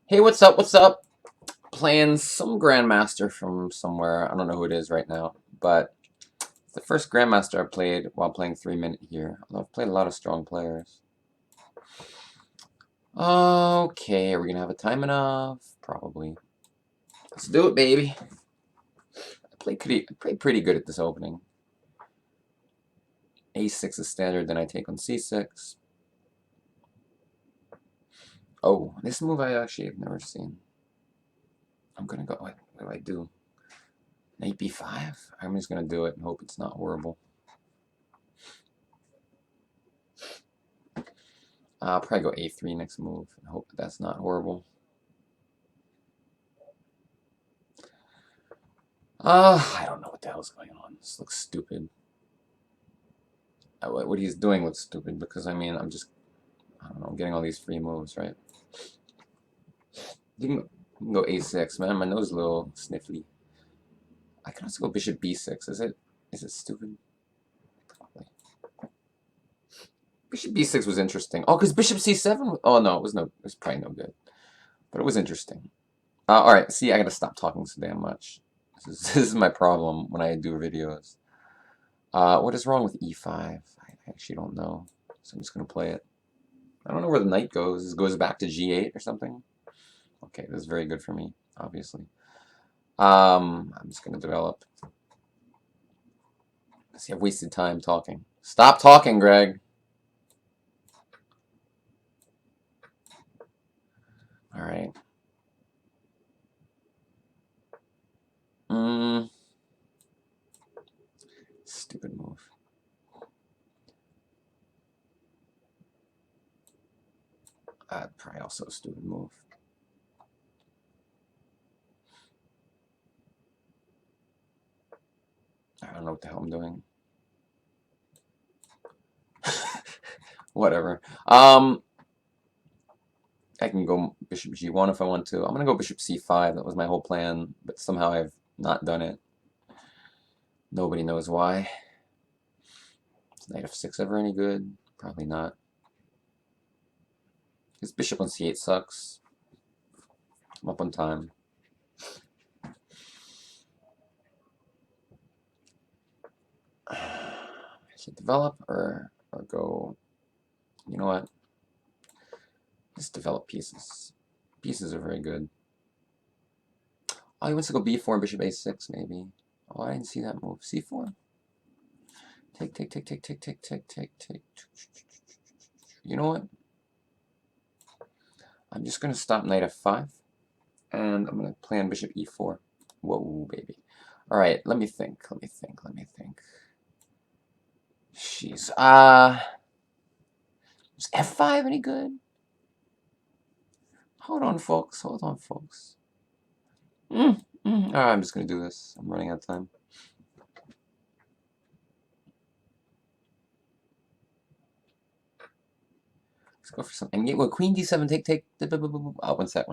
Hey, what's up? What's up? Playing some Grandmaster from somewhere. I don't know who it is right now, but it's the first Grandmaster I played while playing 3 Minute here. Although I've played a lot of strong players. Okay, are we gonna have a time enough? Probably. Let's do it, baby. I played pretty good at this opening. A6 is standard, then I take on C6. Oh, this move I actually have never seen. I'm gonna go. What do I do? Knight B5? I'm just gonna do it and hope it's not horrible. I'll probably go A3 next move and hope that's not horrible. I don't know what the hell's going on. This looks stupid. What he's doing looks stupid because, I mean, I don't know, I'm getting all these free moves, right? You can go A6, man. My nose is a little sniffly. I can also go Bishop B6. Is it stupid? Probably. Bishop B6 was interesting. Oh, because Bishop C7? Oh, no, it was probably no good. But it was interesting. Alright, see, I gotta stop talking so damn much. This is my problem when I do videos. What is wrong with E5? I actually don't know. So I'm just going to play it. I don't know where the knight goes. It goes back to G8 or something. Okay, this is very good for me, obviously. I'm just going to develop. See, I've wasted time talking. Stop talking, Greg. All right. Stupid move. Probably also a stupid move. I don't know what the hell I'm doing. Whatever. I can go Bishop G1 if I want to. I'm going to go Bishop C5. That was my whole plan, but somehow I've not done it. Nobody knows why. Is Knight F6 ever any good? Probably not. His Bishop on C8 sucks. I'm up on time. I should develop or go... You know what? Just develop pieces. Pieces are very good. Oh, he wants to go B4 Bishop A6, maybe. Oh, I didn't see that move. C4. Take, take, take, take, take, take, take, take, take. You know what? I'm just going to stop Knight F5. And I'm going to play on Bishop E4. Whoa, baby. Alright, let me think. Jeez. Is F5 any good? Hold on, folks. Alright, I'm just going to do this. I'm running out of time. Let's go for some endgame. Well, Queen D7, take. Oh, one sec.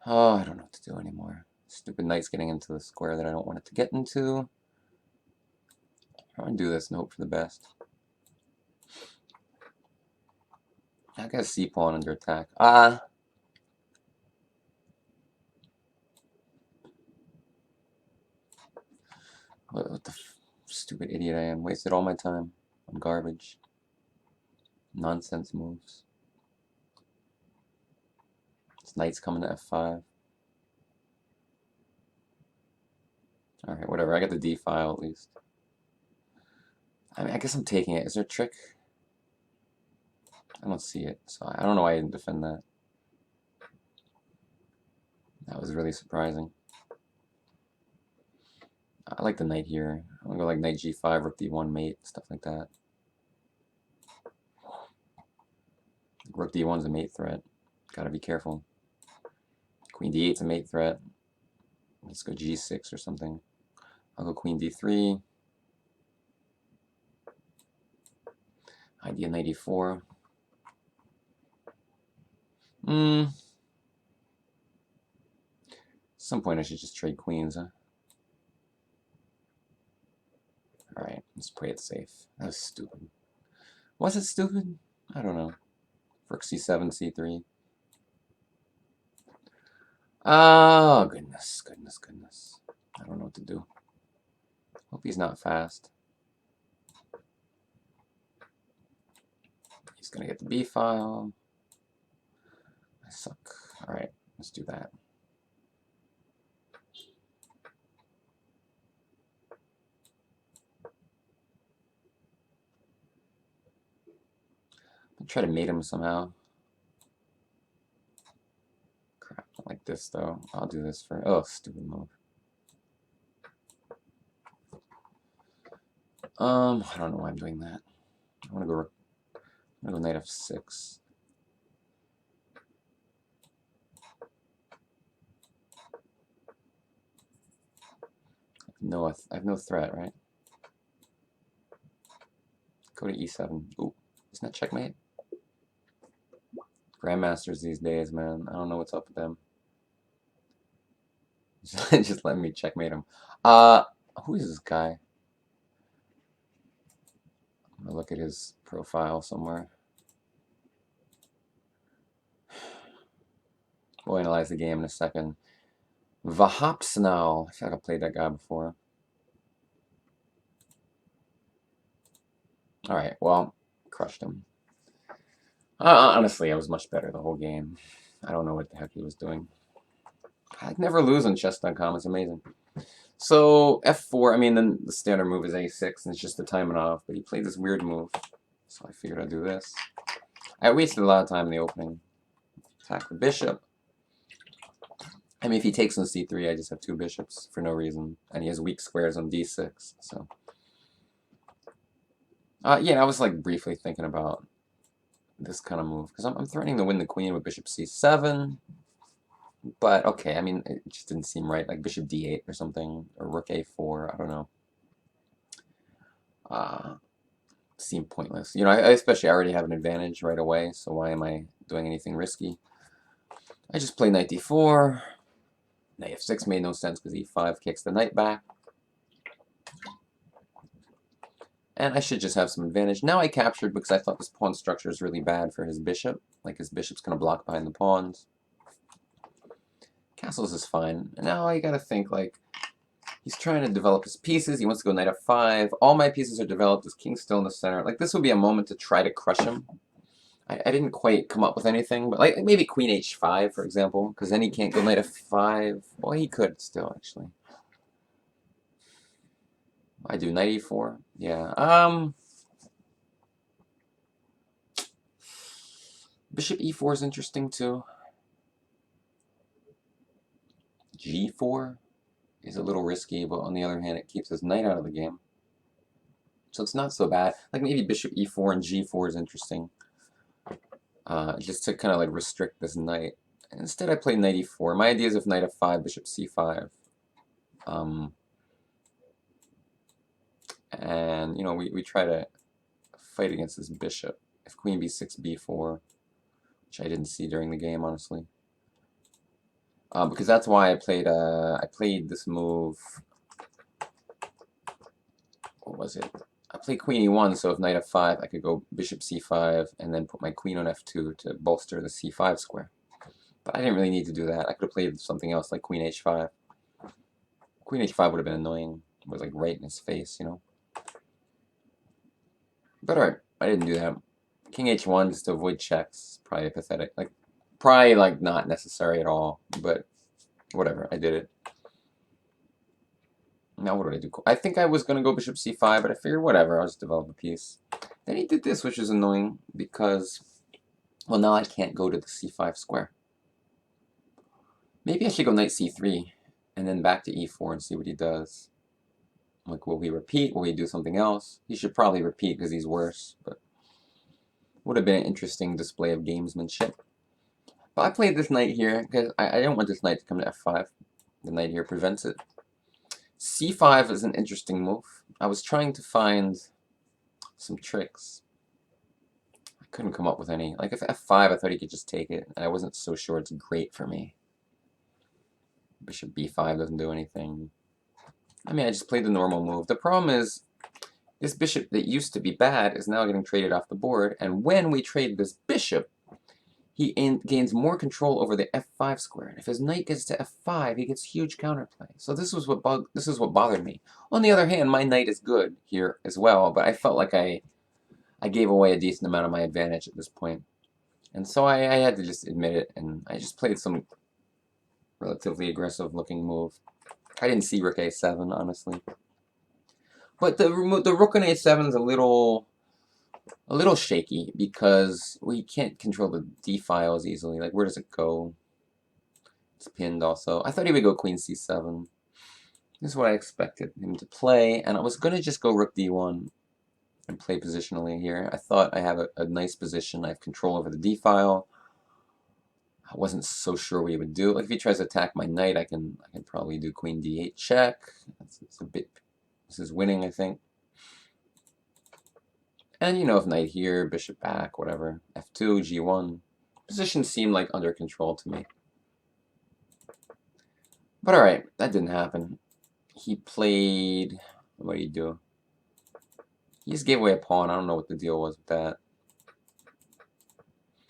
Oh, I don't know what to do anymore. Stupid knight's getting into the square that I don't want it to get into. I'm going to do this and hope for the best. I got a C-pawn under attack. What the stupid idiot I am. Wasted all my time on garbage. Nonsense moves. This knight's coming to F5. Alright, whatever. I got the D file at least. I mean, I guess I'm taking it. Is there a trick? I don't see it, so I don't know why I didn't defend that. That was really surprising. I like the knight here. I'm gonna go like knight G5, rook D1 mate, stuff like that. Rook D1's a mate threat. Gotta be careful. Queen D8's a mate threat. Let's go G6 or something. I'll go Queen D3. Idea knight E4. At some point I should just trade queens, huh? Alright, let's play it safe. That was stupid. Was it stupid? I don't know. Rook c7, c3. Oh, goodness, goodness, goodness. I don't know what to do. Hope he's not fast. He's going to get the B file. I suck. All right, let's do that. I'll try to mate him somehow. Crap, not like this though. I'll do this for, oh, stupid move. I don't know why I'm doing that. I want to go. I'm gonna go knight f6. No, I have no threat, right? Go to e7. Ooh, isn't that checkmate? Grandmasters these days, man. I don't know what's up with them. Just let me checkmate him. Who is this guy? I'm gonna look at his profile somewhere. We'll analyze the game in a second. Vahal Sanap. I feel like I played that guy before. Alright, well, crushed him. Honestly, I was much better the whole game. I don't know what the heck he was doing. I'd never lose on chess.com. It's amazing. So, f4, I mean, then the standard move is a6, and it's just the timing off. But he played this weird move, so I figured I'd do this. I wasted a lot of time in the opening. Attack the bishop. I mean, if he takes on c3, I just have two bishops for no reason. And he has weak squares on d6, so... yeah, I was like briefly thinking about this kind of move, because I'm threatening to win the queen with bishop c7. But, okay, I mean, it just didn't seem right, like bishop d8 or something, or rook a4, I don't know. Seemed pointless. You know, I especially already have an advantage right away, so why am I doing anything risky? I just play knight d4. Knight f6 made no sense because e5 kicks the knight back. And I should just have some advantage. Now I captured because I thought this pawn structure is really bad for his bishop. Like his bishop's going to block behind the pawns. Castles is fine. And now I got to think like he's trying to develop his pieces. He wants to go knight f5. All my pieces are developed. His king's still in the center. Like this would be a moment to try to crush him. I didn't quite come up with anything, but like maybe queen h5, for example, because then he can't go knight f5. Well, he could still, actually. I do knight e4. Yeah. Bishop e4 is interesting too. g4 is a little risky, but on the other hand, it keeps his knight out of the game. So it's not so bad. Like maybe bishop e4 and g4 is interesting. Just to kind of like restrict this knight. Instead, I play knight e4. My idea is if knight f5, bishop c5. And, you know, we try to fight against this bishop. If queen b6, b4, which I didn't see during the game, honestly. Because that's why I played this move. What was it? I played queen e1, so if knight f5, I could go bishop c5 and then put my queen on f2 to bolster the c5 square. But I didn't really need to do that. I could have played something else like queen h5. Queen h5 would have been annoying. It was like right in his face, you know. But alright, I didn't do that. King h1 just to avoid checks. Probably pathetic. Like, probably like not necessary at all. But whatever, I did it. Now what did I do? I think I was going to go bishop c5, but I figured whatever, I'll just develop a piece. Then he did this, which is annoying, because, well, now I can't go to the c5 square. Maybe I should go knight c3, and then back to e4 and see what he does. Like, will he repeat? Will he do something else? He should probably repeat because he's worse, but would have been an interesting display of gamesmanship. But I played this knight here, because I don't want this knight to come to f5. The knight here prevents it. c5 is an interesting move. I was trying to find some tricks. I couldn't come up with any. Like if f5, I thought he could just take it, and I wasn't so sure it's great for me. Bishop b5 doesn't do anything. I mean, I just played the normal move. The problem is, this bishop that used to be bad is now getting traded off the board, and when we trade this bishop, he gains more control over the f5 square. And if his knight gets to f5, he gets huge counterplay. So this is what bothered me. On the other hand, my knight is good here as well, but I felt like I gave away a decent amount of my advantage at this point. And so I had to just admit it, and I just played some relatively aggressive looking move. I didn't see rook a7, honestly. But the rook on a7 is a little shaky because we can't control the d files easily. Like, where does it go? It's pinned also. I thought he would go queen c7. This is what I expected him to play, and I was going to just go rook d1 and play positionally here. I thought I have a nice position. I have control over the d file. I wasn't so sure what he would do. Like, if he tries to attack my knight, I can probably do queen d8 check. It's a bit. This is winning, I think. And you know, if knight here, bishop back, whatever. f2, g1. Position seemed like under control to me. But alright, that didn't happen. He played. What did he do? He just gave away a pawn. I don't know what the deal was with that.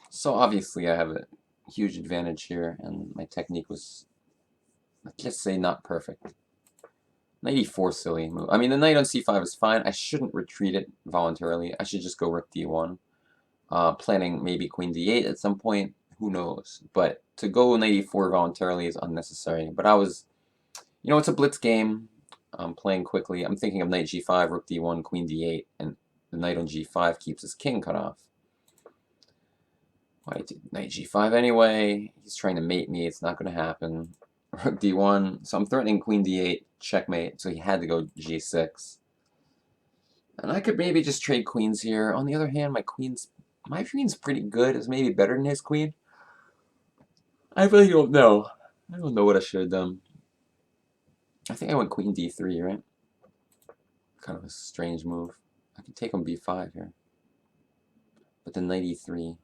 So obviously I have a huge advantage here, and my technique was, let's just say, not perfect. Knight e4, silly move. I mean, the knight on c5 is fine. I shouldn't retreat it voluntarily. I should just go rook d1. Planning maybe queen d8 at some point. Who knows? But to go knight e4 voluntarily is unnecessary. But I was, you know, it's a blitz game. I'm playing quickly. I'm thinking of knight g5, rook d1, queen d8, and the knight on g5 keeps his king cut off. I did knight g5 anyway. He's trying to mate me. It's not going to happen. Rook d1. So I'm threatening queen d8, checkmate. So he had to go g6. And I could maybe just trade queens here. On the other hand, my queen's pretty good. It's maybe better than his queen. I really don't know. I don't know what I should have done. I think I went queen d3, right? Kind of a strange move. I could take on b5 here. But then knight e3.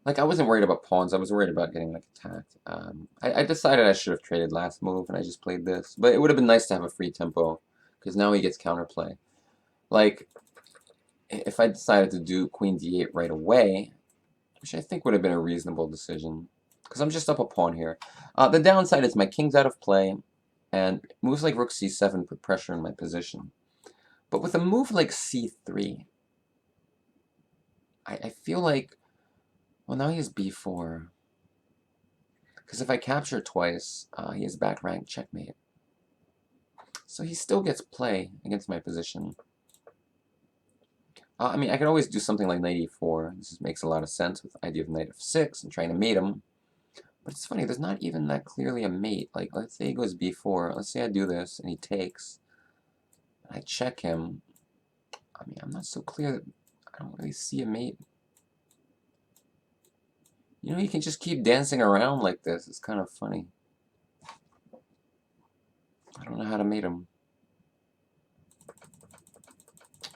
Like, I wasn't worried about pawns. I was worried about getting, like, attacked. I decided I should have traded last move, and I just played this. But it would have been nice to have a free tempo, because now he gets counterplay. Like, if I decided to do queen d8 right away, which I think would have been a reasonable decision, because I'm just up a pawn here. The downside is my king's out of play, and moves like rook c7 put pressure in my position. But with a move like c3, I feel like, well, now he has b4. Because if I capture twice, he has back rank checkmate. So he still gets play against my position. I mean, I could always do something like knight e4. This makes a lot of sense with the idea of knight f6 and trying to mate him. But it's funny, there's not even that clearly a mate. Like, let's say he goes b4. Let's say I do this, and he takes. I check him. I mean, I'm not so clear that I don't really see a mate. You know, you can just keep dancing around like this. It's kind of funny. I don't know how to mate him.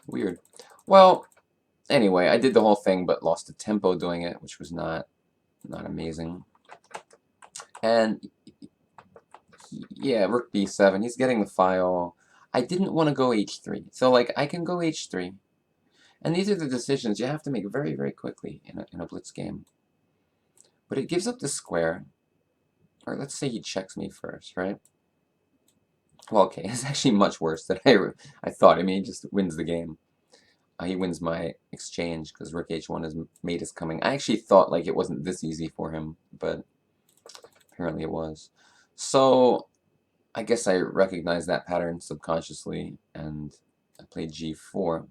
Weird. Well, anyway, I did the whole thing, but lost the tempo doing it, which was not amazing. And yeah, rook b7. He's getting the file. I didn't want to go h3. So, like, I can go h3. And these are the decisions you have to make very, very quickly in a blitz game. But it gives up the square. Or let's say he checks me first, right? Well, okay, it's actually much worse than I thought. I mean, he just wins the game. He wins my exchange because rook h1 is mate is coming. I actually thought like it wasn't this easy for him, but apparently it was. So I guess I recognized that pattern subconsciously, and I played g4.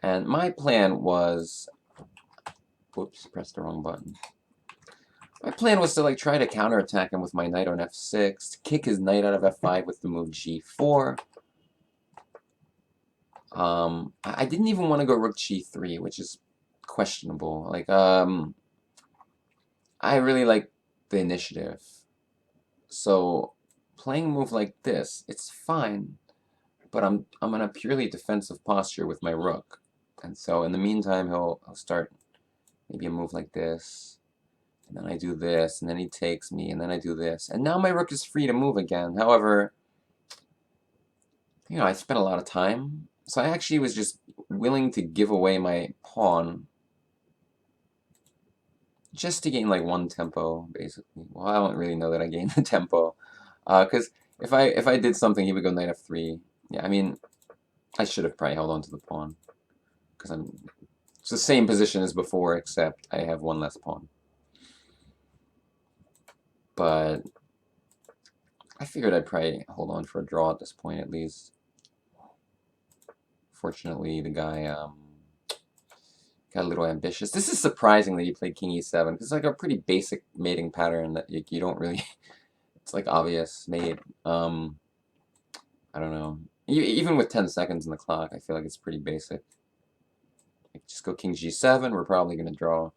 And my plan was, whoops, pressed the wrong button. My plan was to like try to counterattack him with my knight on f6, to kick his knight out of f5 with the move g4. I didn't even want to go rook g3, which is questionable. Like, I really like the initiative. So playing a move like this, it's fine, but I'm in a purely defensive posture with my rook. And so in the meantime, he'll start maybe a move like this, and then I do this, and then he takes me, and then I do this. And now my rook is free to move again. However, you know, I spent a lot of time. So I actually was just willing to give away my pawn just to gain like one tempo, basically. Well, I don't really know that I gained the tempo, because if I did something, he would go knight f3. Yeah, I mean, I should have probably held on to the pawn because it's the same position as before, except I have one less pawn. But I figured I'd probably hold on for a draw at this point, at least. Fortunately, the guy got a little ambitious. This is surprising that he played king e7. It's like a pretty basic mating pattern that you don't really... It's like obvious mate. I don't know. Even with 10 seconds in the clock, I feel like it's pretty basic. Like just go king g7, we're probably going to draw.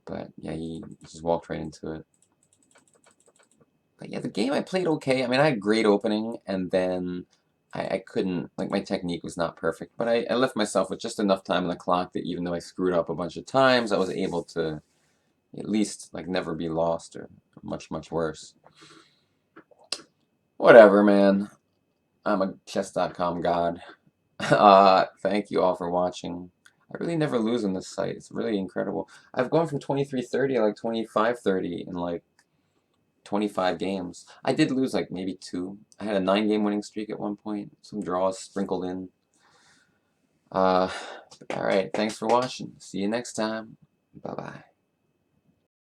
But yeah, he just walked right into it. But yeah, the game I played okay. I mean, I had a great opening, and then I couldn't, like, my technique was not perfect. But I left myself with just enough time on the clock that even though I screwed up a bunch of times, I was able to at least, like, never be lost or much, much worse. Whatever, man. I'm a chess.com god. Thank you all for watching. I really never lose on this site. It's really incredible. I've gone from 23-30 to like 25-30 in like 25 games. I did lose like maybe 2. I had a 9-game winning streak at one point. Some draws sprinkled in. Alright, thanks for watching. See you next time. Bye-bye.